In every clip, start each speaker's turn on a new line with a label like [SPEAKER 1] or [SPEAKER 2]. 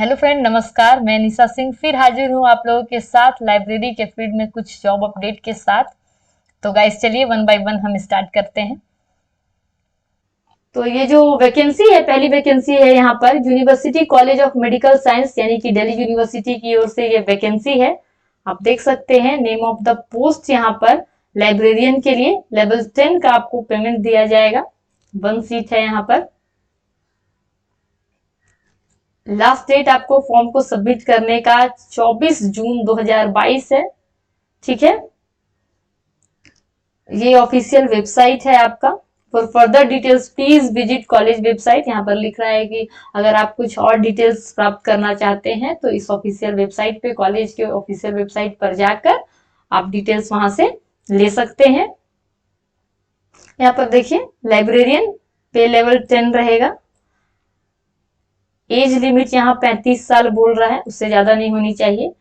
[SPEAKER 1] Hello friend, नमस्कार। मैं निशा सिंह फिर हाजिर हूँ आप लोगों के साथ लाइब्रेरी के फील्ड में कुछ जॉब अपडेट के साथ। तो गाइस चलिए वन बाय वन हम स्टार्ट करते हैं। तो ये जो वैकेंसी है, पहली वैकेंसी है यहाँ पर university college of medical science यानी कि दिल्ली यूनिवर्सिटी की ओर से ये वैकेंसी है। आप देख सकते हैं नेम ऑफ द पोस्ट यहाँ पर लाइब्रेरियन के लिए लेवल 10 का आपको पेमेंट दिया जाएगा। 1 सीट है यहाँ पर। लास्ट डेट आपको फॉर्म को सबमिट करने का 24 जून 2022 है। ठीक है, ये ऑफिशियल वेबसाइट है आपका। For further details please visit college website. यहाँ पर लिख रहा है कि अगर आप कुछ और डिटेल्स प्राप्त करना चाहते हैं तो इस ऑफिशियल वेबसाइट पे, कॉलेज के ऑफिशियल वेबसाइट पर जाकर आप डिटेल्स वहां से ले सकते हैं। यहाँ पर देखिए लाइब्रेरियन पे लेवल 10 रहेगा। एज लिमिट यहाँ 35 साल बोल रहा है, उससे ज्यादा नहीं होनी चाहिए।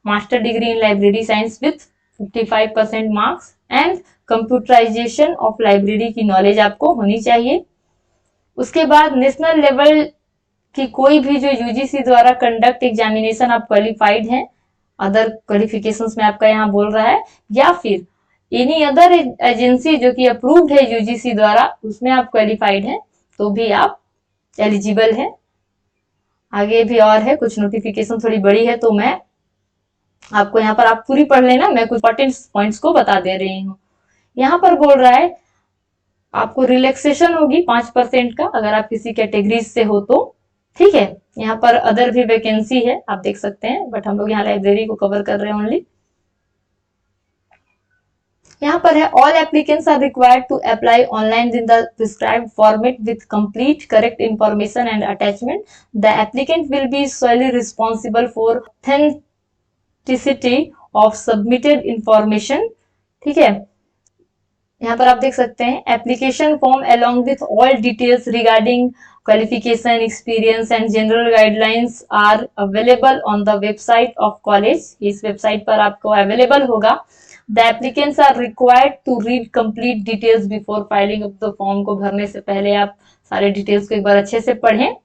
[SPEAKER 1] Master degree in library science with 55% marks and computerization of library की नॉलेज आपको होनी चाहिए। उसके बाद नेशनल लेवल की कोई भी जो यूजीसी द्वारा कंडक्ट एग्जामिनेशन आप क्वालिफाइड हैं, अदर क्वालिफिकेशंस में आपका यहाँ बोल रहा है, या फिर एनी अदर एजेंसी जो कि अप्रूव्ड है यूजीसी द्वारा, उसमें आप क्वालिफाइड हैं तो भी आप एलिजिबल हैं। आगे भी और है, कुछ नोटिफिकेशन थोड़ी बड़ी है तो मैं आपको यहाँ पर, आप पूरी पढ़ लेना, मैं कुछ इंपॉर्टेंट पॉइंट्स को बता दे रही हूँ। यहाँ पर बोल रहा है आपको रिलैक्सेशन होगी 5% का अगर आप किसी कैटेगरीज से हो तो। ठीक है, यहाँ पर अदर भी वैकेंसी है आप देख सकते हैं, बट हम लोग यहाँ लाइब्रेरी को कवर कर रहे हैं ओनली। यहाँ पर है all applicants are required to apply online in the prescribed format with complete correct information and attachment. The applicant will be solely responsible for authenticity of submitted information. ठीक है, यहाँ पर आप देख सकते हैं application form along with all details regarding qualification, experience and general guidelines are available on the website of college. इस website पर आपको अवेलेबल होगा। The applicants are required to read complete details before filing of the form. को भरने से पहले आप सारे डिटेल्स को एक बार अच्छे से पढ़ें।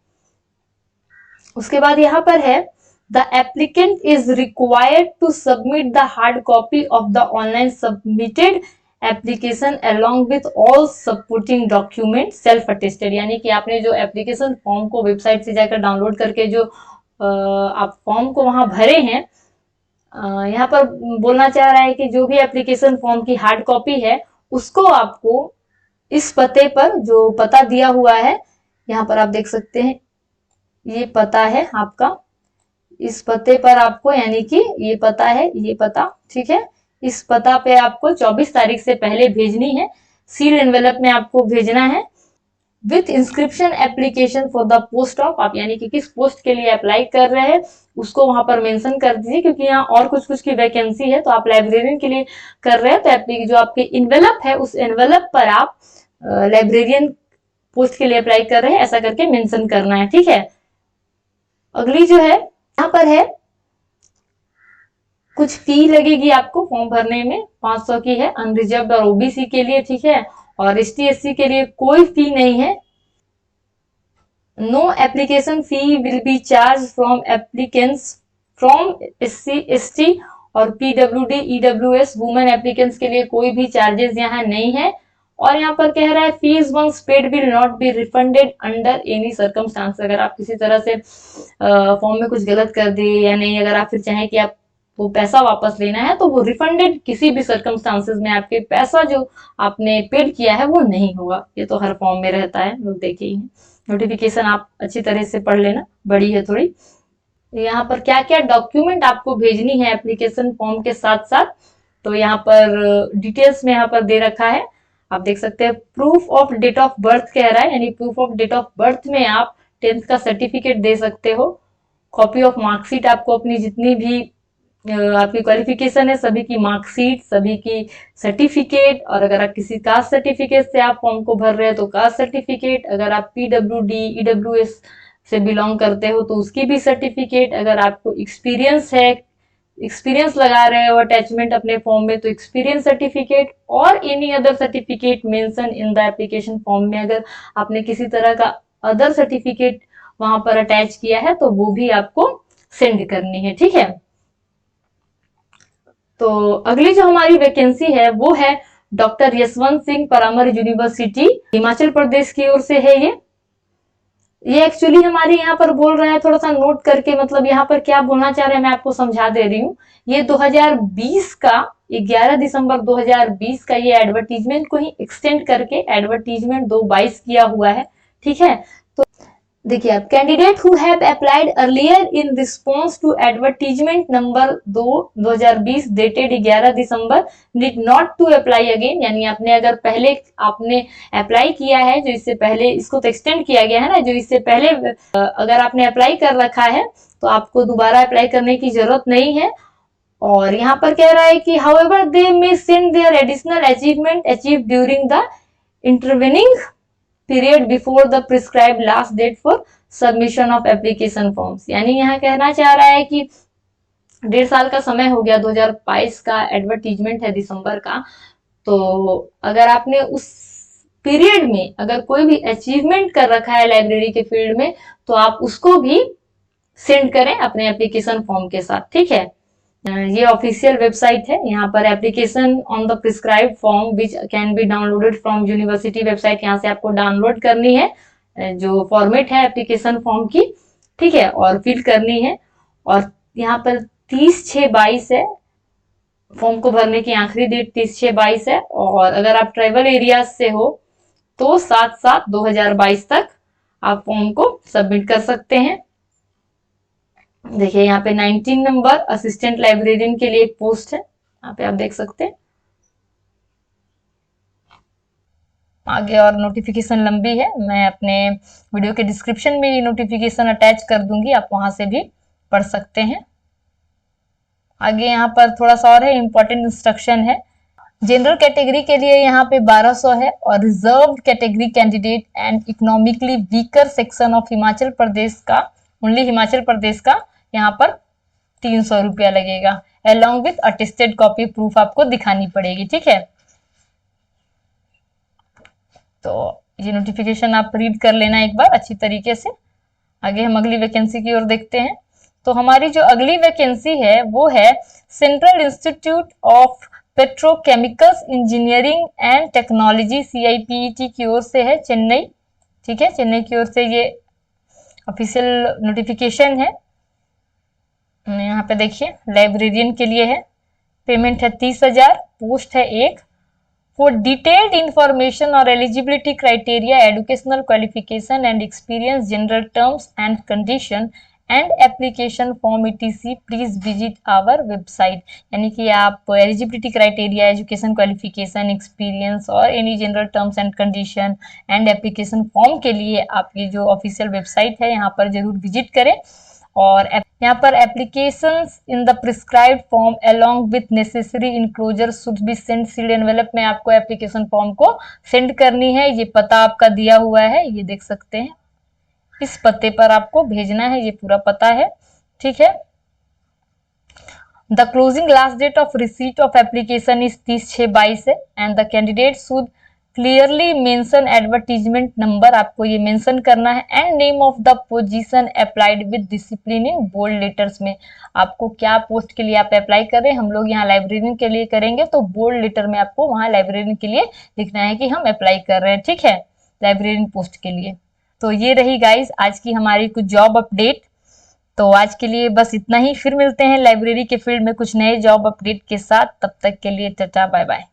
[SPEAKER 1] उसके बाद यहाँ पर है the applicant is required to submit the hard copy of the online submitted application along with all supporting document self attested. यानी कि आपने जो एप्लीकेशन फॉर्म को वेबसाइट से जाकर डाउनलोड करके जो आप फॉर्म को वहां भरे हैं, यहाँ पर बोलना चाह रहा है कि जो भी एप्लीकेशन फॉर्म की हार्ड कॉपी है उसको आपको इस पते पर, जो पता दिया हुआ है यहाँ पर आप देख सकते हैं, ये पता है आपका, इस पते पर आपको, यानी कि ये पता है, ये पता, ठीक है, इस पता पे आपको 24 तारीख से पहले भेजनी है। सील एनवेलप में आपको भेजना है with inscription application for the post of, आप यानी कि किस पोस्ट के लिए अप्लाई कर रहे हैं उसको वहां पर मेंशन कर दीजिए, क्योंकि यहाँ और कुछ कुछ की वैकेंसी है। तो आप लाइब्रेरियन के लिए कर रहे हैं तो जो आपके इन्वेलप है उस एनवेलप पर आप लाइब्रेरियन पोस्ट के लिए अप्लाई कर रहे हैं ऐसा करके मेंशन करना है। ठीक है, अगली जो है यहाँ पर है कुछ फी लगेगी आपको फॉर्म भरने में, 500 की है अनरिजर्व्ड और ओबीसी के लिए। ठीक है, और एसटी एससी के लिए कोई फी नहीं है। No application fee will be charge from applicants from SC ST और पीडब्ल्यूडी ईडब्ल्यूएस वुमेन एप्लीकेंट्स के लिए कोई भी चार्जेस यहाँ नहीं है। और यहाँ पर कह रहा है fees once paid will not be refunded under any circumstance. अगर आप किसी तरह से फॉर्म में कुछ गलत कर दिए या नहीं, अगर आप फिर चाहें कि आप वो पैसा वापस लेना है तो वो रिफंडेड किसी भी सर्कमस्टांसेस में आपके पैसा जो आपने पेड किया है वो नहीं होगा। ये तो हर फॉर्म में रहता है, लोग देखे ही हैं। नोटिफिकेशन आप अच्छी तरह से पढ़ लेना, बड़ी है थोड़ी। यहाँ पर क्या क्या डॉक्यूमेंट आपको भेजनी है एप्लीकेशन फॉर्म के साथ साथ, तो यहाँ पर डिटेल्स में यहाँ पर दे रखा है, आप देख सकते हैं। Proof of date of birth कह रहा है, यानी proof of date of birth में आप 10th का सर्टिफिकेट दे सकते हो। कॉपी ऑफ मार्कशीट, आपको अपनी जितनी भी आपकी क्वालिफिकेशन है सभी की मार्कशीट, सभी की सर्टिफिकेट, और अगर आप किसी कास्ट सर्टिफिकेट से आप फॉर्म को भर रहे हैं तो कास्ट सर्टिफिकेट, अगर आप पीडब्ल्यूडी ईडब्ल्यूएस से बिलोंग करते हो तो उसकी भी सर्टिफिकेट, अगर आपको एक्सपीरियंस है, एक्सपीरियंस लगा रहे हो अटैचमेंट अपने फॉर्म में तो एक्सपीरियंस सर्टिफिकेट, और any other certificate mention in the application form में। अगर आपने किसी तरह का अदर सर्टिफिकेट वहां पर अटैच किया है, तो वो भी आपको सेंड करनी है। ठीक है, तो अगली जो हमारी वैकेंसी है वो है डॉक्टर यशवंत सिंह परमार यूनिवर्सिटी, हिमाचल प्रदेश की ओर से है। ये एक्चुअली हमारे यहाँ पर बोल रहा है, थोड़ा सा नोट करके, मतलब यहाँ पर क्या बोलना चाह रहे हैं मैं आपको समझा दे रही हूँ। ये 2020 का 11 दिसंबर 2020 का ये एडवर्टीजमेंट को ही एक्सटेंड करके एडवर्टीजमेंट 2/22 किया हुआ है। ठीक है, तो देखिए आप, candidate who have applied earlier in response to advertisement number 2/2020 dated 11 December need not to apply again, यानी आपने अगर पहले आपने अप्लाई किया है, जो इससे पहले, इसको तो एक्सटेंड किया गया है ना, जो इससे पहले अगर आपने अप्लाई कर रखा है तो आपको दोबारा अप्लाई करने की जरूरत नहीं है। और यहाँ पर कह रहा है कि however they may send their additional achievement achieve during the intervening period before the prescribed last date for submission of application forms, यानी यहाँ कहना चाह रहा है कि 1.5 साल का समय हो गया, 2022 का एडवर्टीजमेंट है दिसंबर का, तो अगर आपने उस पीरियड में अगर कोई भी अचीवमेंट कर रखा है लाइब्रेरी के फील्ड में, तो आप उसको भी सेंड करें अपने एप्लीकेशन फॉर्म के साथ। ठीक है, ये ऑफिशियल वेबसाइट है। यहाँ पर application on the prescribed form which can be downloaded from university website, यहाँ से आपको डाउनलोड करनी है जो फॉर्मेट है एप्लीकेशन फॉर्म की। ठीक है, और फिल करनी है, और यहाँ पर 30/6/22 है फॉर्म को भरने की आखिरी डेट, 30/6/22 है। और अगर आप ट्राइबल एरियाज से हो तो 7/7/2022 तक आप फॉर्म को सबमिट कर सकते हैं। देखिए यहाँ पे 19 नंबर असिस्टेंट लाइब्रेरियन के लिए एक पोस्ट है, यहाँ पे आप देख सकते हैं। आगे और नोटिफिकेशन लंबी है, मैं अपने वीडियो के डिस्क्रिप्शन में ये नोटिफिकेशन अटैच कर दूंगी, आप वहां से भी पढ़ सकते हैं। आगे यहाँ पर थोड़ा सा और है, इंपॉर्टेंट इंस्ट्रक्शन है। जनरल कैटेगरी के लिए यहाँ पे 1200 है, और reserve category candidate and economically weaker section of Himachal Pradesh का, ओनली हिमाचल प्रदेश का, यहाँ पर 300 रुपया लगेगा। Along with attested copy proof आपको दिखानी पड़ेगी। ठीक है, तो ये नोटिफिकेशन आप रीड कर लेना एक बार अच्छी तरीके से। आगे हम अगली वैकेंसी की ओर देखते हैं। तो हमारी जो अगली वैकेंसी है वो है central institute of petrochemicals engineering and technology, CIPET की ओर से है, चेन्नई। ठीक है, चेन्नई की ओर से ये ऑफिशियल नोटिफिकेशन है। यहाँ पे देखिए लाइब्रेरियन के लिए है, पेमेंट है 30,000, पोस्ट है 1। फॉर डिटेल्ड इंफॉर्मेशन और eligibility criteria, educational qualification and experience, general terms and condition and application form ETC please visit our website, यानी कि आप eligibility criteria, education qualification, experience और any general terms and condition and application form के लिए आपकी जो official website है यहाँ पर जरूर विजिट करें। और यहाँ पर applications in the prescribed form along with necessary enclosure should be send sealed envelope में आपको एप्लीकेशन फॉर्म को सेंड करनी है। ये पता आपका दिया हुआ है, ये देख सकते हैं, इस पते पर आपको भेजना है, ये पूरा पता है। ठीक है, the closing last date of receipt of application is 30/6/22 है, and the candidate should clearly mention advertisement number, आपको ये मेंशन करना है, and name of the position applied with discipline in bold letters में। आपको क्या पोस्ट के लिए आप अप्लाई कर रहे हैं, हम लोग यहाँ लाइब्रेरियन के लिए करेंगे, तो बोल्ड लेटर में आपको वहाँ लाइब्रेरियन के लिए लिखना है कि हम अप्लाई कर रहे हैं। ठीक है, लाइब्रेरियन पोस्ट के लिए। तो ये रही गाइस आज की हमारी कुछ जॉब अपडेट। तो आज के लिए बस इतना ही, फिर मिलते हैं लाइब्रेरी के फील्ड में कुछ नए जॉब अपडेट के साथ। तब तक के लिए टाटा बाय बाय।